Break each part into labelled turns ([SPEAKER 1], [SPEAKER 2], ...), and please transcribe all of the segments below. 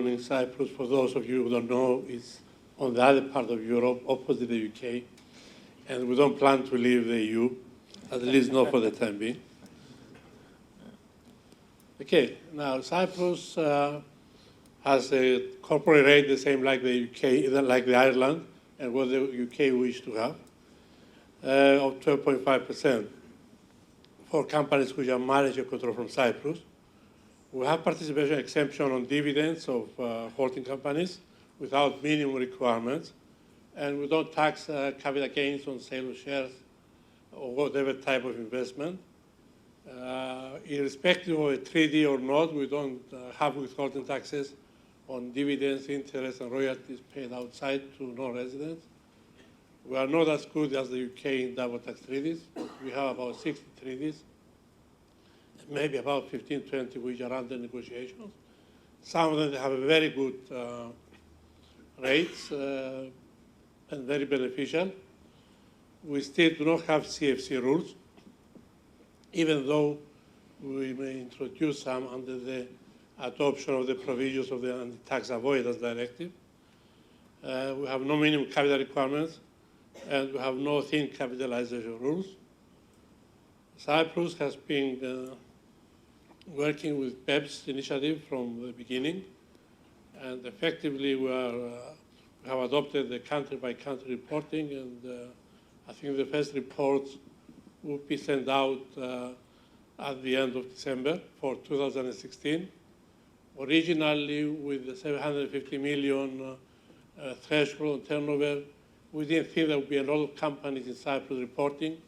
[SPEAKER 1] owning Cyprus, for those of you who don't know, is on the other part of Europe, opposite the UK, and we don't plan to leave the EU, at least not for the time being. Okay, now Cyprus has a corporate rate the same like the UK, like the Ireland, and what the UK wished to have, of 12.5% for companies which are managed and controlled from Cyprus. We have participation exemption on dividends of holding companies without minimum requirements, and we don't tax capital gains on sale of shares or whatever type of investment. Irrespective of a treaty or not, we don't have withholding taxes on dividends, interest, and royalties paid outside to non-residents. We are not as good as the UK in double tax treaties. We have about 60 treaties, maybe about 15, 20 which are under negotiations. Some of them have very good rates and very beneficial. We still do not have CFC rules, even though we may introduce some under the adoption of the provisions of the Tax Avoidance Directive. We have no minimum capital requirements, and we have no thin capitalization rules. Cyprus has been working with BEPS initiative from the beginning, and effectively we have adopted the country-by-country reporting, and I think the first reports will be sent out at the end of December for 2016. Originally, with the 750 million threshold on turnover, we didn't think there would be a lot of companies in Cyprus reporting.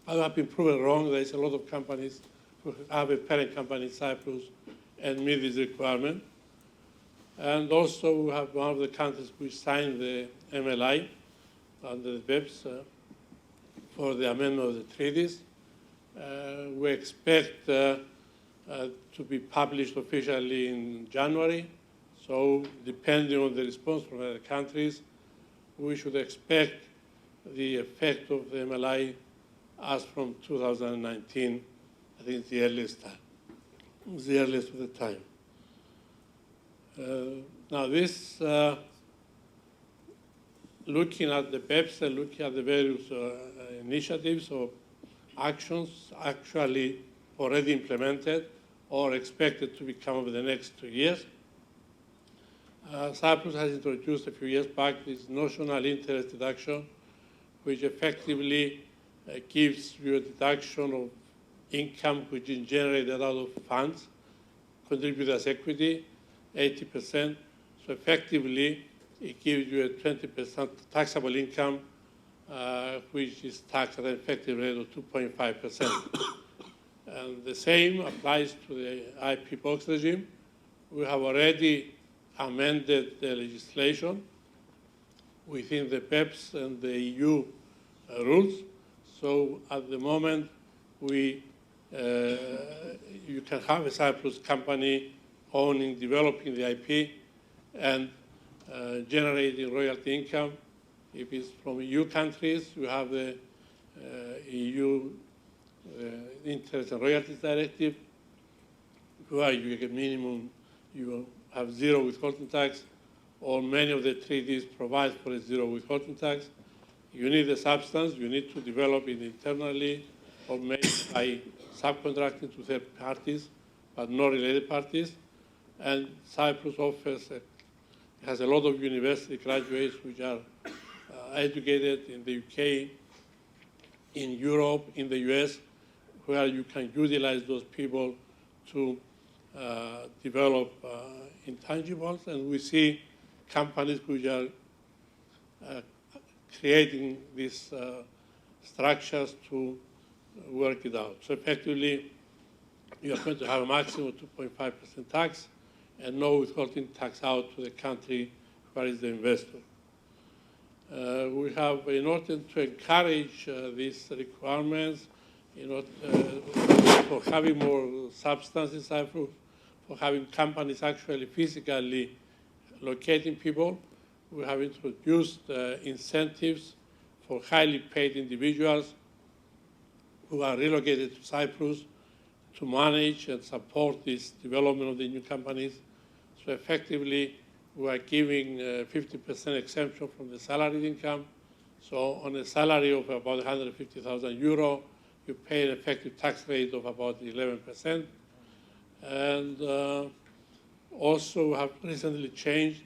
[SPEAKER 1] I have been proven wrong. There is a lot of companies who have a parent company in Cyprus and meet this requirement. And also, we have one of the countries which signed the MLI under the BEPS for the amendment of the treaties. We expect to be published officially in January. So depending on the response from other countries, we should expect the effect of the MLI as from 2019. I think it's the earliest time. It's the earliest of the time. Now this, looking at the BEPS and looking at the various initiatives or actions actually already implemented or expected to become over the next 2 years. Cyprus has introduced a few years back this notional interest deduction, which effectively gives you a deduction of income which is generated out of funds, contributed as equity, 80%. So effectively, it gives you a 20% taxable income, which is taxed at an effective rate of 2.5%. And the same applies to the IP box regime. We have already amended the legislation within the BEPS and the EU rules. So at the moment, you can have a Cyprus company owning, developing the IP and generating royalty income. If it's from EU countries, you have the EU Interest and Royalties Directive, where you get minimum, you have zero withholding tax, or many of the treaties provide for a zero withholding tax. You need the substance, you need to develop it internally, or maybe by subcontracting to third parties, but not related parties. And Cyprus has a lot of university graduates which are educated in the UK, in Europe, in the US, where you can utilize those people to develop intangibles. And we see companies which are creating these structures to work it out. So effectively, you are going to have a maximum of 2.5% tax and no withholding tax out to the country where is the investor. We have, in order to encourage these requirements, for having more substance in Cyprus, for having companies actually physically locating people, we have introduced incentives for highly paid individuals who are relocated to Cyprus to manage and support this development of the new companies. So effectively, we are giving 50% exemption from the salaried income. So on a salary of about 150,000 euro, you pay an effective tax rate of about 11%. And also we have recently changed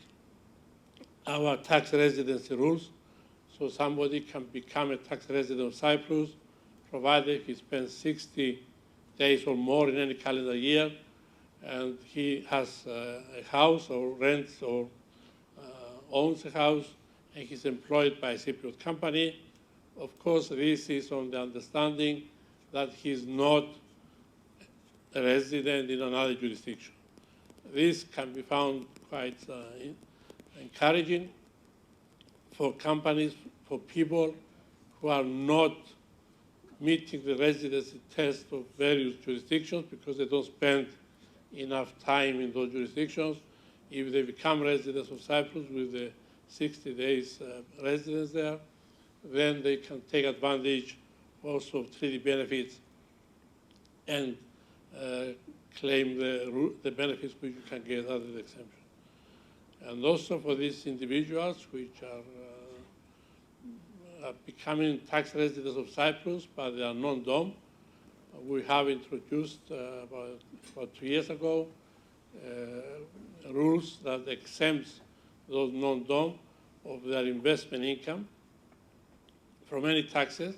[SPEAKER 1] our tax residency rules. So somebody can become a tax resident of Cyprus, provided he spends 60 days or more in any calendar year, and he has a house or rents or owns a house, and he's employed by a Cypriot company. Of course, this is on the understanding that he's not a resident in another jurisdiction. This can be found quite encouraging for companies, for people who are not meeting the residency test of various jurisdictions because they don't spend enough time in those jurisdictions. If they become residents of Cyprus with the 60 days residence there, then they can take advantage also of treaty benefits and claim the benefits which you can get under the exemption. And also for these individuals which are becoming tax residents of Cyprus, but they are non-dom, we have introduced about 2 years ago rules that exempts those non-dom of their investment income from any taxes,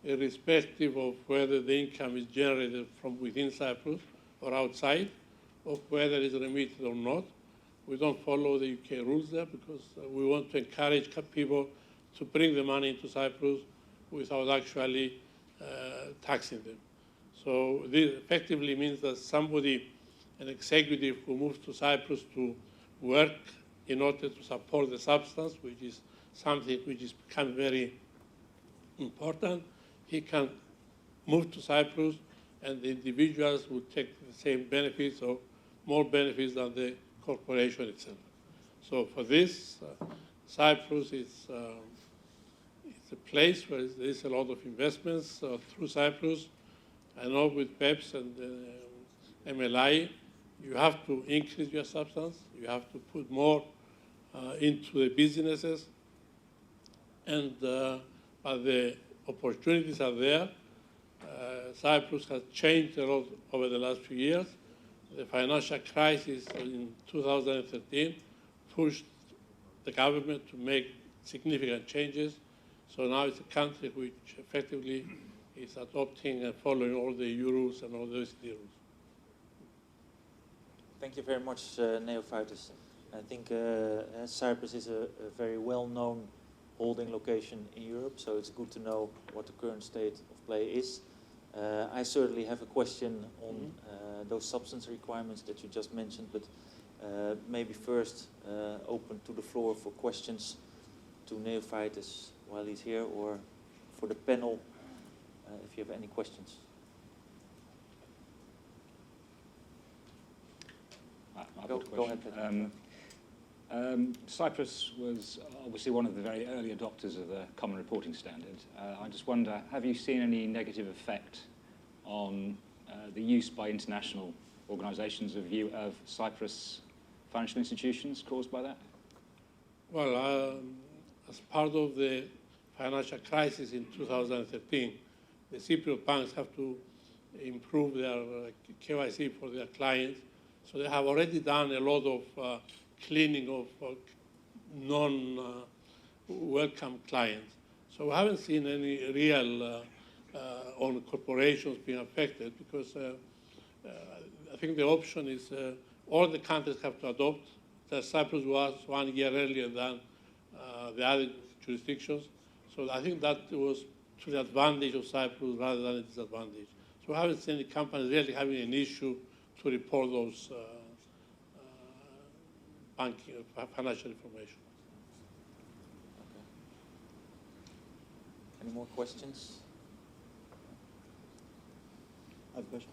[SPEAKER 1] irrespective of whether the income is generated from within Cyprus or outside, or whether it is remitted or not. We don't follow the UK rules there because we want to encourage people to bring the money into Cyprus without actually taxing them. So this effectively means that somebody, an executive who moves to Cyprus to work in order to support the substance, which is something which is become very important, he can move to Cyprus and the individuals will take the same benefits or more benefits than the corporation itself. So for this, Cyprus is a place where there is a lot of investments through Cyprus. I know with PEPs and MLI, you have to increase your substance, you have to put more into the businesses, and but the opportunities are there. Cyprus has changed a lot over the last few years. The financial crisis in 2013 pushed the government to make significant changes. So now it's a country which effectively is adopting and following all the EU rules and all the OECD rules.
[SPEAKER 2] Thank you very much, Neofytos. I think Cyprus is a very well-known holding location in Europe, so it's good to know what the current state of play is. I certainly have a question on those substance requirements that you just mentioned, but maybe first open to the floor for questions to Neofytos while he's here, or for the panel, if you have any questions. Go ahead.
[SPEAKER 3] Cyprus was obviously one of the very early adopters of the Common Reporting Standard. I just wonder, have you seen any negative effect on the use by international organisations of Cyprus financial institutions caused by that?
[SPEAKER 1] Well, as part of the financial crisis in 2013, the Cypriot banks have to improve their KYC for their clients. So they have already done a lot of cleaning of non-welcome clients. So we haven't seen any real on corporations being affected because I think the option is all the countries have to adopt. Cyprus was 1 year earlier than the other jurisdictions. So I think that was to the advantage of Cyprus rather than a disadvantage. So we haven't seen any companies really having an issue to report those banking, financial information.
[SPEAKER 2] Okay. Any more questions?
[SPEAKER 4] I have a question.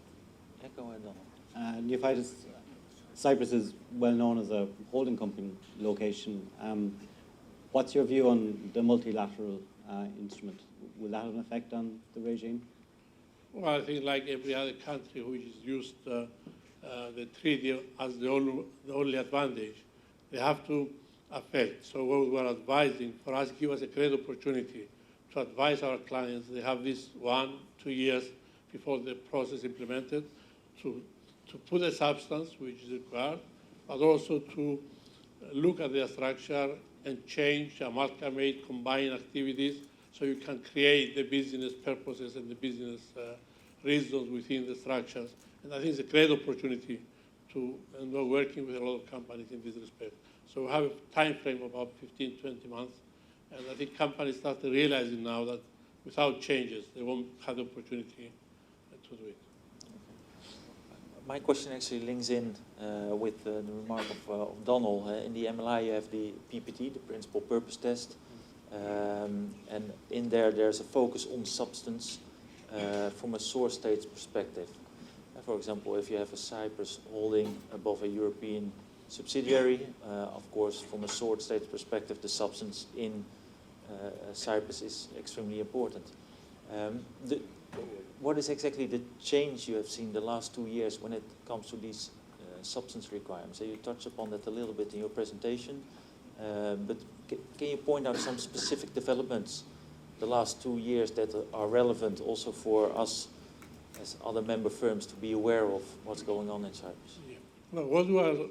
[SPEAKER 2] Yeah, go ahead, Donald.
[SPEAKER 4] Neofytos, Cyprus is well known as a holding company location. What's your view on the multilateral instrument? Will that have an effect on the regime?
[SPEAKER 1] Well, I think like every other country which is used the treaty as the only advantage. They have to affect. So what we're advising, for us, give us a great opportunity to advise our clients. They have this 1-2 years before the process is implemented to put a substance which is required, but also to look at their structure and change, amalgamate, combine activities so you can create the business purposes and the business reasons within the structures. And I think it's a great opportunity and we're working with a lot of companies in this respect. So we have a time frame of about 15, 20 months. And I think companies start realizing now that without changes, they won't have the opportunity to do it.
[SPEAKER 2] My question actually links in with the remark of Donald. In the MLI, you have the PPT, the Principal Purpose Test. And in there's a focus on substance from a source state's perspective. For example, if you have a Cyprus holding above a European subsidiary, of course, from a source state's perspective, the substance in Cyprus is extremely important. What is exactly the change you have seen the last 2 years when it comes to these substance requirements? So you touched upon that a little bit in your presentation, but can you point out some specific developments the last 2 years that are relevant also for us as other member firms to be aware of what's going on in Cyprus?
[SPEAKER 1] Yeah. Well, what we are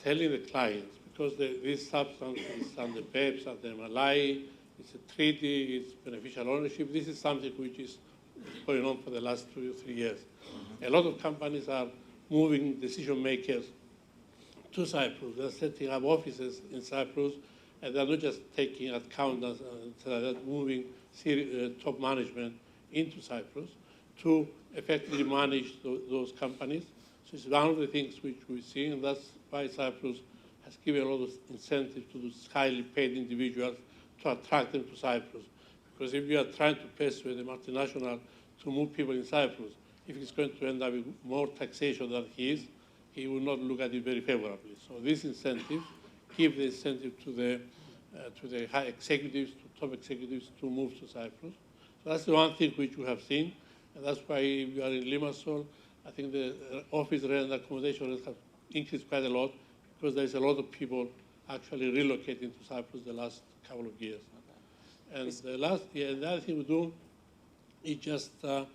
[SPEAKER 1] telling the clients, because this substance is under BEPS, under MLI, it's a treaty, it's beneficial ownership, this is something which is going on for the last 2 or 3 years. A lot of companies are moving decision makers to Cyprus. They're setting up offices in Cyprus, and they're not just taking accountants, they're moving top management into Cyprus to effectively manage those companies. So it's one of the things which we see, and that's why Cyprus has given a lot of incentive to those highly paid individuals to attract them to Cyprus. Because if you are trying to persuade a multinational to move people in Cyprus, if he's going to end up with more taxation than he will not look at it very favorably. So this incentive, give the incentive to the high executives, to top executives to move to Cyprus. So that's the one thing which we have seen, and that's why if you are in Limassol, I think the office rent and accommodation rents have increased quite a lot because there's a lot of people actually relocating to Cyprus the last couple of years. Okay. And the other thing we do is just the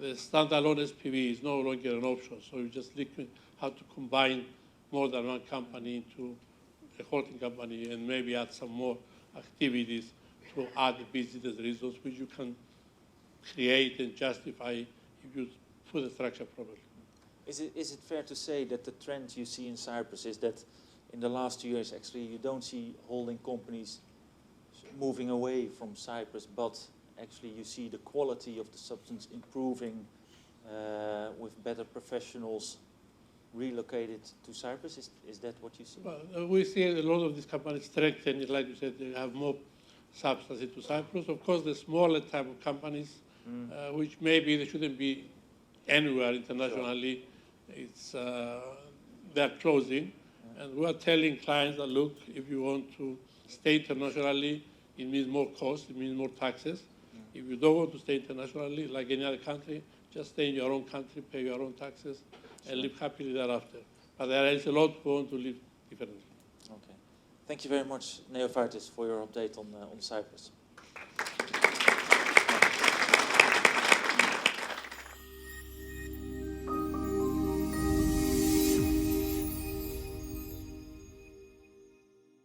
[SPEAKER 1] standalone SPV is no longer an option. So you just look at how to combine more than one company into a holding company and maybe add some more activities to add the business resource which you can create and justify if you put the structure properly.
[SPEAKER 2] Is it fair to say that the trend you see in Cyprus is that in the last 2 years actually you don't see holding companies moving away from Cyprus, but actually you see the quality of the substance improving with better professionals relocated to Cyprus? Is that what you see?
[SPEAKER 1] Well, we see a lot of these companies strengthening, like you said, they have more substance into Cyprus. Of course, the smaller type of companies, which maybe they shouldn't be anywhere internationally, they're closing. Yeah. And we're telling clients that, look, if you want to stay internationally, it means more cost, it means more taxes. Yeah. If you don't want to stay internationally, like any other country, just stay in your own country, pay your own taxes, and live happily thereafter. But there is a lot who want to live differently.
[SPEAKER 2] Okay. Thank you very much, Neofytos, for your update on Cyprus.